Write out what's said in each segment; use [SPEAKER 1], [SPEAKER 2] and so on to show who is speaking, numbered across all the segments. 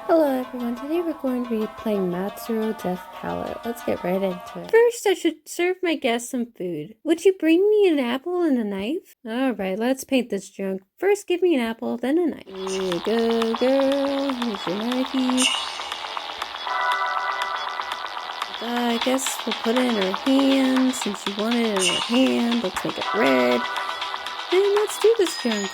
[SPEAKER 1] Hello everyone, today we're going to be playing Matsuro Death Palette. Let's get right into it. First, I should serve my guests some food. Would you bring me an apple and a knife? Alright, let's paint this junk. First give me an apple, then a knife. Here you go, girl. Here's your knifey. I guess we'll put it in her hand, since you want it in her hand. Let's make it red. And let's do this junk.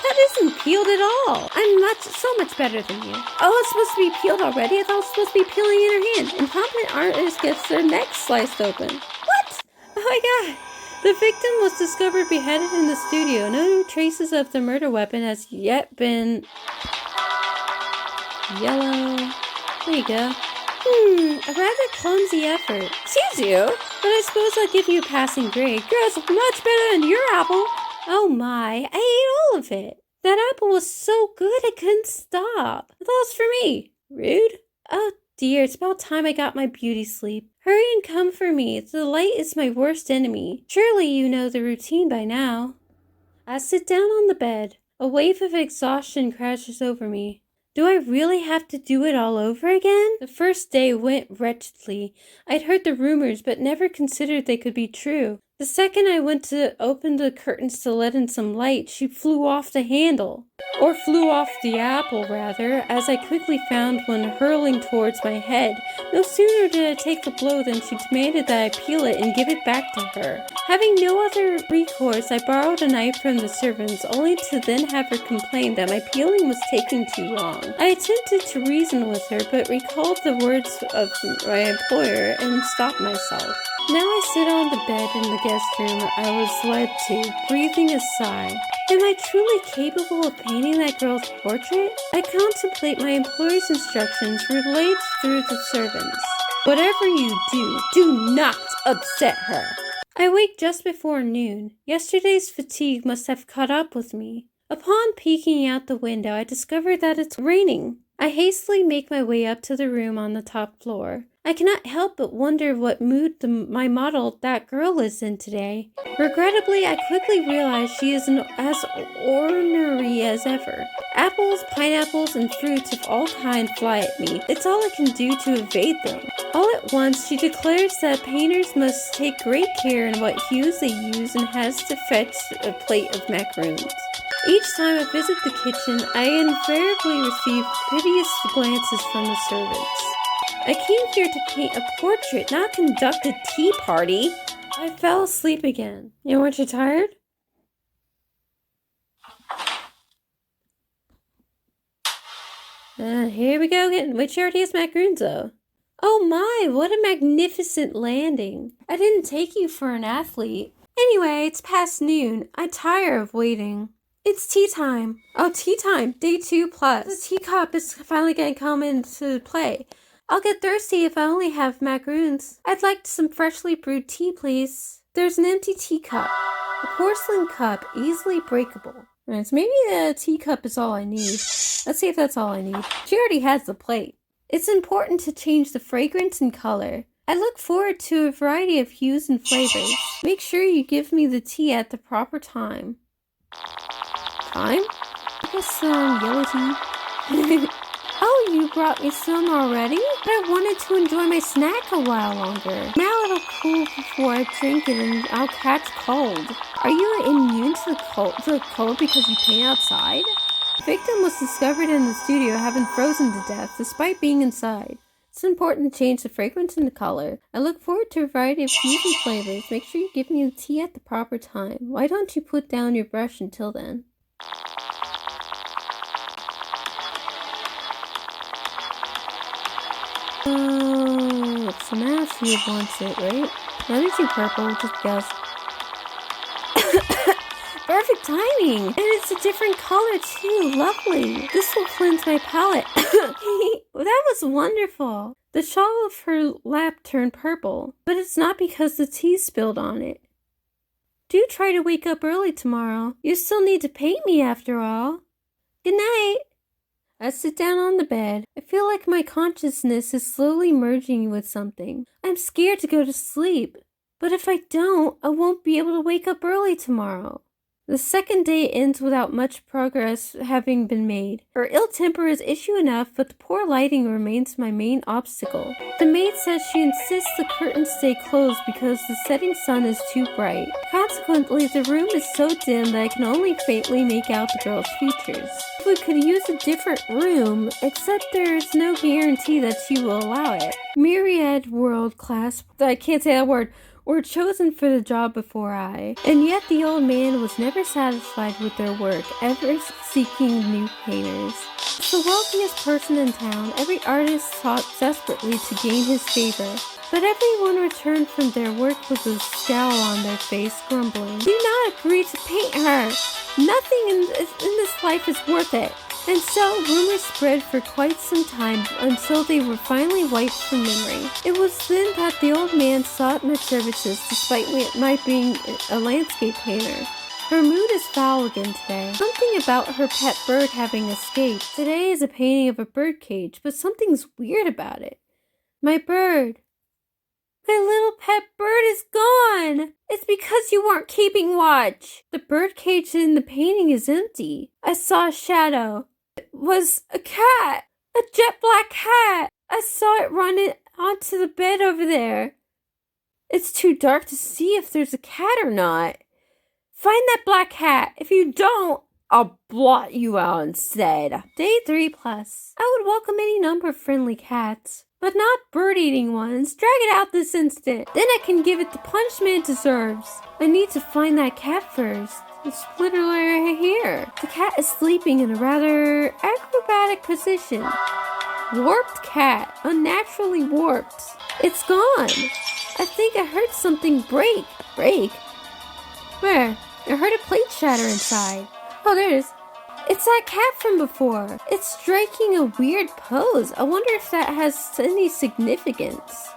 [SPEAKER 1] That isn't peeled at all. I'm so much better than you. Oh, it's supposed to be peeled already? I thought it was supposed to be peeling in her hand. Incompetent artist gets their neck sliced open. What? Oh my god. The victim was discovered beheaded in the studio. No traces of the murder weapon has yet been... Yellow. There you go. A rather clumsy effort. Excuse you, but I suppose I'll give you a passing grade. Girl's much better than your apple. Oh my, I ate all of it. That apple was so good I couldn't stop. I thought it was for me. Rude. Oh dear, it's about time I got my beauty sleep. Hurry and come for me. The light is my worst enemy. Surely you know the routine by now. I sit down on the bed. A wave of exhaustion crashes over me. Do I really have to do it all over again? The first day went wretchedly. I'd heard the rumors, but never considered they could be true. The second I went to open the curtains to let in some light, she flew off the handle. Or flew off the apple, rather, as I quickly found when hurling towards my head. No sooner did I take the blow than she demanded that I peel it and give it back to her. Having no other recourse, I borrowed a knife from the servants, only to then have her complain that my peeling was taking too long. I attempted to reason with her, but recalled the words of my employer and stopped myself. Now I sit on the bed in the guest room I was led to, breathing a sigh. Am I truly capable of painting that girl's portrait? I contemplate my employer's instructions relayed through the servants. Whatever you do not upset her. I wake just before noon. Yesterday's fatigue must have caught up with me. Upon peeking out the window, I discover that it's raining. I hastily make my way up to the room on the top floor. I cannot help but wonder what mood my model, that girl, is in today. Regrettably, I quickly realize she is as ornery as ever. Apples, pineapples, and fruits of all kinds fly at me. It's all I can do to evade them. All at once, she declares that painters must take great care in what hues they use and has to fetch a plate of macaroons. Each time I visit the kitchen, I invariably receive piteous glances from the servants. I came here to paint a portrait, not conduct a tea party. I fell asleep again. Weren't you tired? Here we go again. Which already has macaroons though. Oh my, what a magnificent landing. I didn't take you for an athlete. Anyway, it's past noon. I tire of waiting. It's tea time. Oh, tea time. Day 2 plus. The teacup is finally going to come into play. I'll get thirsty if I only have macaroons. I'd like some freshly brewed tea, please. There's an empty teacup. A porcelain cup, easily breakable. Alright, so maybe the teacup is all I need. Let's see if that's all I need. She already has the plate. It's important to change the fragrance and color. I look forward to a variety of hues and flavors. Make sure you give me the tea at the proper time. Time? I guess some yellow tea. Oh, you brought me some already? But I wanted to enjoy my snack a while longer. Now it'll cool before I drink it and I'll catch cold. Are you immune to the cold because you paint outside? The victim was discovered in the studio having frozen to death despite being inside. It's important to change the fragrance and the color. I look forward to a variety of hues and flavors. Make sure you give me the tea at the proper time. Why don't you put down your brush until then? Oh, it's the mask who wants it, right? Let me do purple, just because. Perfect timing! And it's a different color too, lovely! This will cleanse my palette. That was wonderful! The shawl of her lap turned purple, but it's not because the tea spilled on it. Do try to wake up early tomorrow. You still need to paint me after all. Good night! I sit down on the bed. I feel like my consciousness is slowly merging with something. I'm scared to go to sleep. But if I don't, I won't be able to wake up early tomorrow. The second day ends without much progress having been made. Her ill temper is issue enough, but the poor lighting remains my main obstacle. The maid says she insists the curtains stay closed because the setting sun is too bright. Consequently, the room is so dim that I can only faintly make out the girl's features. If we could use a different room, except there is no guarantee that she will allow it. Myriad world-class, I can't say that word, were chosen for the job before I, and yet the old man was never satisfied with their work, ever seeking new painters. As the wealthiest person in town, every artist sought desperately to gain his favor, but everyone returned from their work with a scowl on their face, grumbling, "Do not agree to paint her! Nothing in this life is worth it!" And so, rumors spread for quite some time until they were finally wiped from memory. It was then that the old man sought my services despite my being a landscape painter. Her mood is foul again today. Something about her pet bird having escaped. Today is a painting of a bird cage, but something's weird about it. My bird. My little pet bird is gone! It's because you weren't keeping watch. The bird cage in the painting is empty. I saw a shadow. It was a cat! A jet black cat! I saw it running onto the bed over there. It's too dark to see if there's a cat or not. Find that black cat. If you don't, I'll blot you out instead. Day 3+. I would welcome any number of friendly cats, but not bird-eating ones. Drag it out this instant. Then I can give it the punishment it deserves. I need to find that cat first. It's literally right here. The cat is sleeping in a rather acrobatic position. Warped cat. Unnaturally warped. It's gone. I think I heard something break. Break? Where? I heard a plate shatter inside. Oh, there it is. It's that cat from before. It's striking a weird pose. I wonder if that has any significance.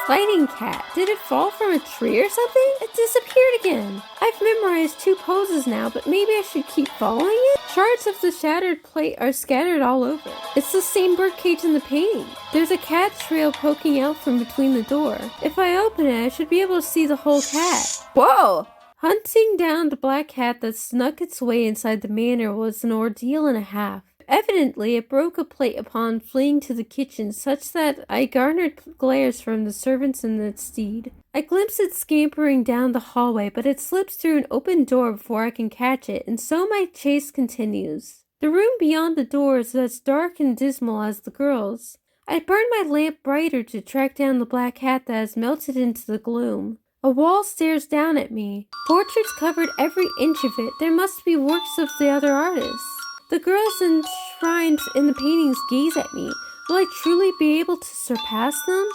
[SPEAKER 1] Sliding cat. Did it fall from a tree or something? It disappeared again. I've memorized 2 poses now, but maybe I should keep following it? Shards of the shattered plate are scattered all over. It's the same birdcage in the painting. There's a cat trail poking out from between the door. If I open it, I should be able to see the whole cat. Whoa! Hunting down the black cat that snuck its way inside the manor was an ordeal and a half. Evidently, it broke a plate upon fleeing to the kitchen, such that I garnered glares from the servants in its stead. I glimpse it scampering down the hallway, but it slips through an open door before I can catch it, and so my chase continues. The room beyond the door is as dark and dismal as the girl's. I burn my lamp brighter to track down the black cat that has melted into the gloom. A wall stares down at me. Portraits covered every inch of it. There must be works of the other artists. The girls enshrined in the paintings gaze at me. Will I truly be able to surpass them?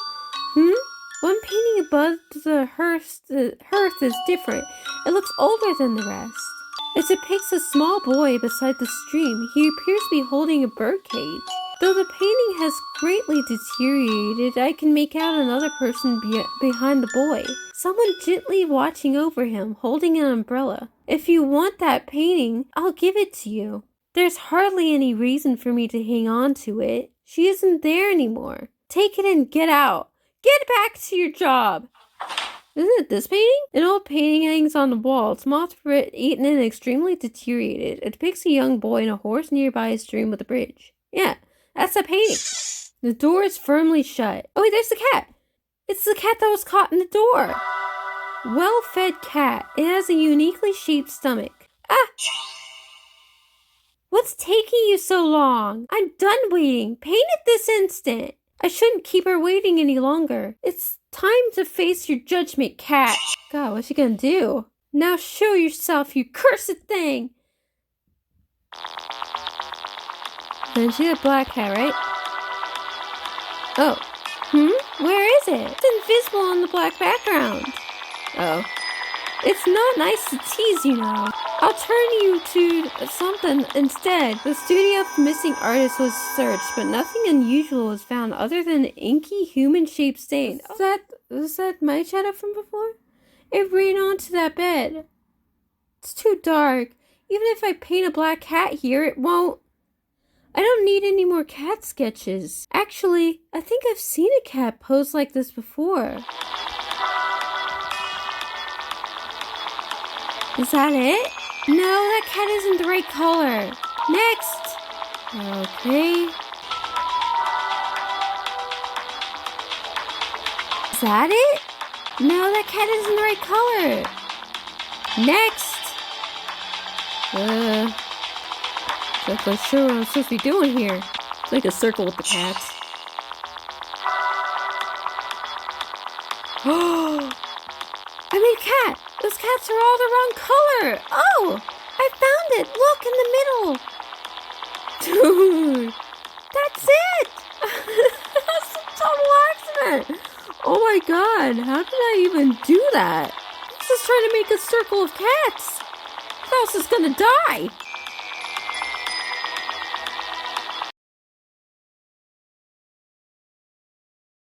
[SPEAKER 1] One painting above the hearth is different. It looks older than the rest. It depicts a small boy beside the stream. He appears to be holding a birdcage. Though the painting has greatly deteriorated, I can make out another person behind the boy. Someone gently watching over him, holding an umbrella. If you want that painting, I'll give it to you. There's hardly any reason for me to hang on to it. She isn't there anymore. Take it and get out. Get back to your job. Isn't it this painting? An old painting hangs on the wall. It's moth-eaten and extremely deteriorated. It depicts a young boy and a horse nearby a stream with a bridge. Yeah, that's the painting. The door is firmly shut. Oh wait, there's the cat. It's the cat that was caught in the door. Well-fed cat. It has a uniquely shaped stomach. Ah! What's taking you so long? I'm done waiting. Paint it this instant. I shouldn't keep her waiting any longer. It's time to face your judgment, cat. God, what's she gonna do? Now show yourself, you cursed thing. And she's a black cat, right? Oh. Where is it? It's invisible on the black background. Oh. It's not nice to tease, you know. I'll turn you to something instead. The studio of the missing artist was searched, but nothing unusual was found other than an inky human-shaped stain. Was that my shadow from before? It ran onto that bed. It's too dark. Even if I paint a black cat here, it won't. I don't need any more cat sketches. Actually, I think I've seen a cat pose like this before. Is that it? No, that cat isn't the right color. Next. Okay. Is that it? No, that cat isn't the right color. Next. Not quite sure what I'm supposed to be doing here. It's like a circle with the cats. Oh! I made a cat! Those cats are all the wrong color! Oh! I found it! Look, in the middle! Dude! That's it! That's a total accident! Oh my god, how did I even do that? I was just trying to make a circle of cats! Who else is gonna die?